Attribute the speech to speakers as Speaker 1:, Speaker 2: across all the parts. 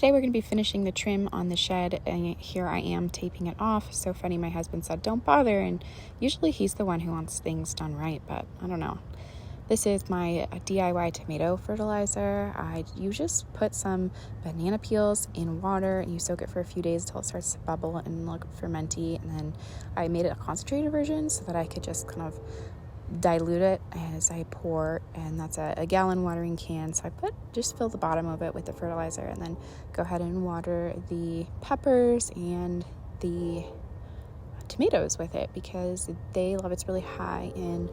Speaker 1: today we're going to be finishing the trim on the shed, and here I am taping it off. So funny, my husband said don't bother, and usually he's the one who wants things done right, but I don't know. This is my DIY tomato fertilizer. You just put some banana peels in water and you soak it for a few days until it starts to bubble and look fermenty, and then I made it a concentrated version so that I could just kind of dilute it as I pour, and that's a gallon watering can. So I just fill the bottom of it with the fertilizer and then go ahead and water the peppers and the tomatoes with it because they love it's really high in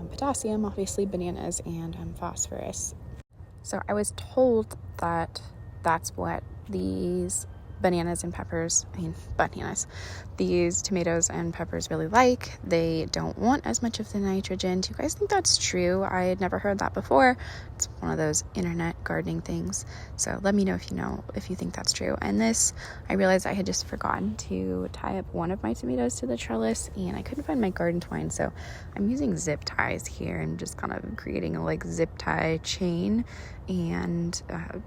Speaker 1: potassium, obviously bananas, and phosphorus. So I was told that that's what these these tomatoes and peppers really like. They don't want as much of the nitrogen. Do you guys think that's true? I had never heard that before. It's one of those internet gardening things. So let me know if you think that's true. And this, I realized I had just forgotten to tie up one of my tomatoes to the trellis, and I couldn't find my garden twine. So I'm using zip ties here and just kind of creating a zip tie chain and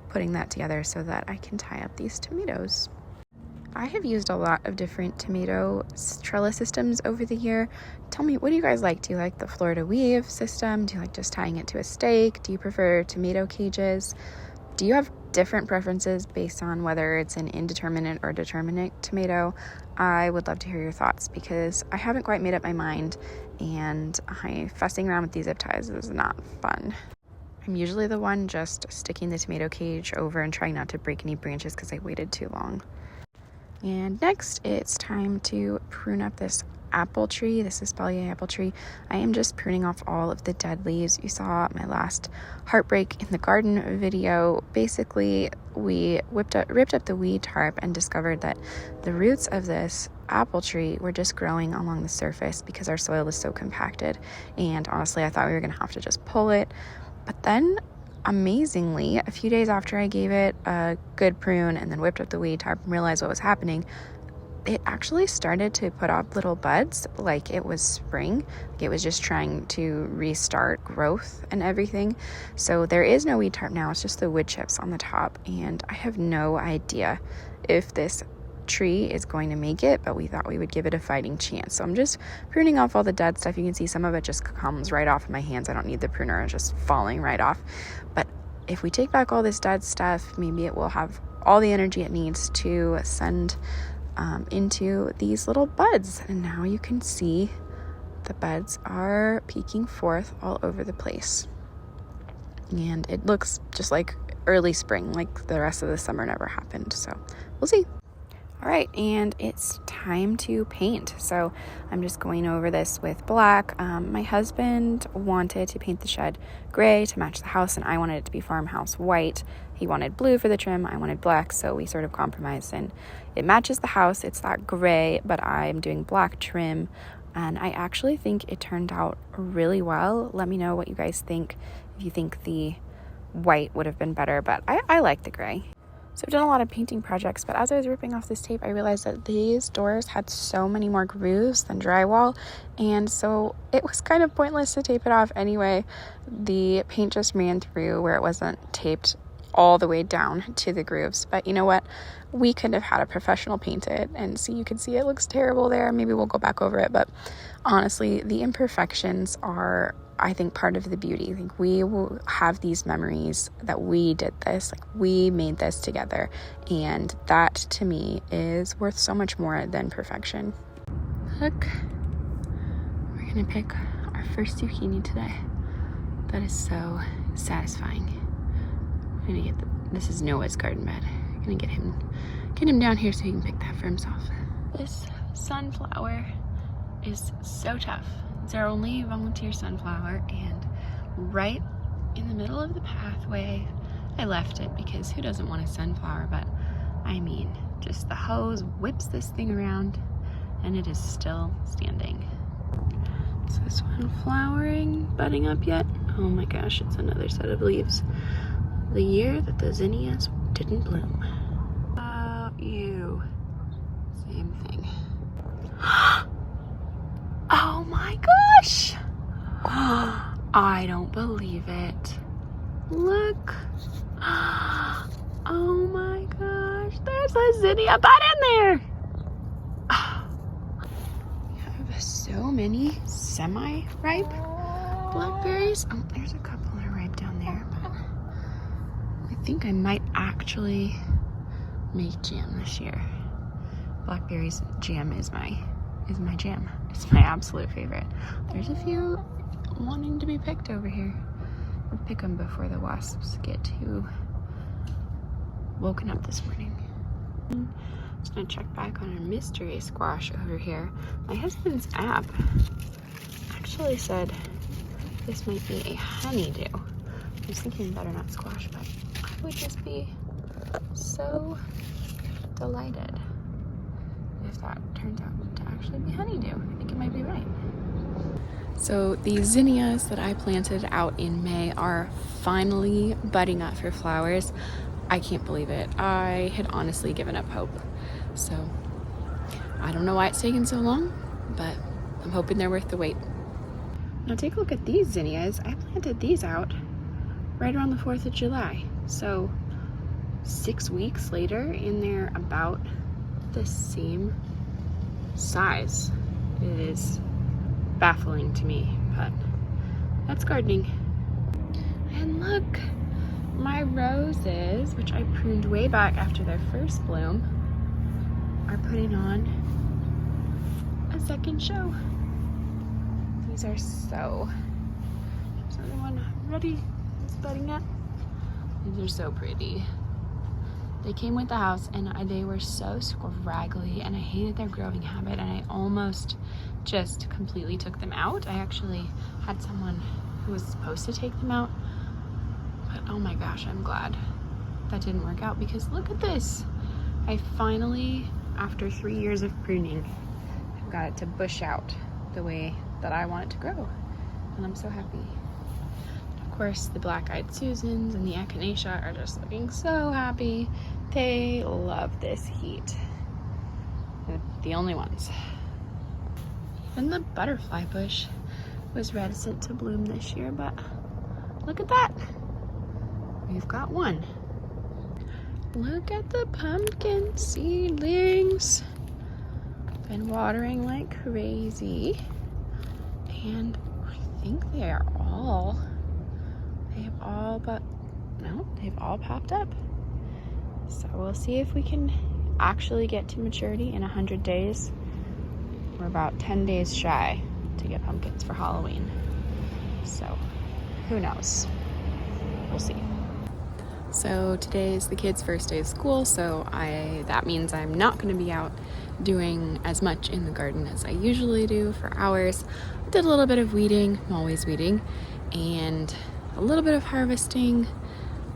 Speaker 1: putting that together so that I can tie up these tomatoes. I have used a lot of different tomato trellis systems over the year. Tell me, what do you guys like? Do you like the Florida weave system? Do you like just tying it to a stake? Do you prefer tomato cages? Do you have different preferences based on whether it's an indeterminate or determinate tomato? I would love to hear your thoughts because I haven't quite made up my mind, and fussing around with these zip ties is not fun. I'm usually the one just sticking the tomato cage over and trying not to break any branches because I waited too long. And next, it's time to prune up this apple tree. This is espalier apple tree. I am just pruning off all of the dead leaves. You saw my last heartbreak in the garden video. Basically, we ripped up the weed tarp and discovered that the roots of this apple tree were just growing along the surface because our soil is so compacted. And honestly, I thought we were going to have to just pull it. But then, amazingly, a few days after I gave it a good prune and then whipped up the weed tarp and realized what was happening, it actually started to put up little buds like it was spring. Like it was just trying to restart growth and everything. So there is no weed tarp now. It's just the wood chips on the top. And I have no idea if this tree is going to make it, but we thought we would give it a fighting chance. So I'm just pruning off all the dead stuff. You can see some of it just comes right off of my hands. I don't need the pruner. It's just falling right off. But if we take back all this dead stuff, maybe it will have all the energy it needs to send into these little buds. And now you can see the buds are peeking forth all over the place. And it looks just like early spring, like the rest of the summer never happened. So we'll see. All right, and it's time to paint. So I'm just going over this with black. My husband wanted to paint the shed gray to match the house, and I wanted it to be farmhouse white. He wanted blue for the trim, I wanted black, so we sort of compromised, and it matches the house. It's that gray, but I'm doing black trim, and I actually think it turned out really well. Let me know what you guys think, if you think the white would have been better, but I like the gray. So I've done a lot of painting projects, but as I was ripping off this tape, I realized that these doors had so many more grooves than drywall, and so it was kind of pointless to tape it off anyway. The paint just ran through where it wasn't taped all the way down to the grooves. But you know what? We could have had a professional paint it, and see, you can see it looks terrible there. Maybe we'll go back over it, but honestly, the imperfections are, I think, part of the beauty. I think we will have these memories that we did this, like we made this together, and that to me is worth so much more than perfection. Look, we're gonna pick our first zucchini today. That is so satisfying. I'm gonna get this is Noah's garden bed. I'm gonna get him down here so he can pick that for himself. This sunflower is so tough. It's our only volunteer sunflower, and right in the middle of the pathway, I left it because who doesn't want a sunflower? But I mean, just the hose whips this thing around and it is still standing. Is this one flowering, budding up yet? Oh my gosh, it's another set of leaves. The year that the zinnias didn't bloom. Ew. Same thing. Oh my gosh! I don't believe it. Look. Oh my gosh, there's a zinnia bud in there. We have so many semi-ripe blackberries. Oh, there's a couple that are ripe down there, but I think I might actually make jam this year. Blackberries jam is my jam. It's my absolute favorite. There's a few wanting to be picked over here. We'll pick them before the wasps get too woken up this morning. I'm just gonna check back on our mystery squash over here. My husband's app actually said this might be a honeydew. I was thinking butternut squash, but I would just be so delighted if that turns out to actually be honeydew. I think it might be right. So the zinnias that I planted out in May are finally budding up for flowers. I can't believe it. I had honestly given up hope. So I don't know why it's taken so long, but I'm hoping they're worth the wait. Now take a look at these zinnias. I planted these out right around the 4th of July. So 6 weeks later, and they're about the same size. It is baffling to me, but that's gardening. And look, my roses, which I pruned way back after their first bloom, are putting on a second show. These are so, there's another one ready, it's budding up. These are so pretty. They came with the house and they were so scraggly and I hated their growing habit and I almost just completely took them out. I actually had someone who was supposed to take them out, but oh my gosh, I'm glad that didn't work out because look at this. I finally, after 3 years of pruning, have got it to bush out the way that I want it to grow and I'm so happy. Of course, the black-eyed Susans and the echinacea are just looking so happy. They love this heat. They're the only ones. Even the butterfly bush was reticent to bloom this year, but look at that. We've got one. Look at the pumpkin seedlings. Been watering like crazy. And I think they've all popped up. So we'll see if we can actually get to maturity in 100 days. We're about 10 days shy to get pumpkins for Halloween. So who knows? We'll see. So today is the kids' first day of school, so that means I'm not going to be out doing as much in the garden as I usually do for hours. I did a little bit of weeding, I'm always weeding, and a little bit of harvesting,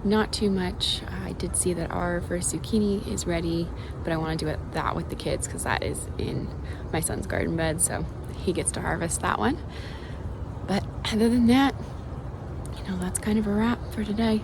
Speaker 1: not too much. I did see that our first zucchini is ready, but I want to do that with the kids because that is in my son's garden bed, so he gets to harvest that one. But other than that, that's kind of a wrap for today.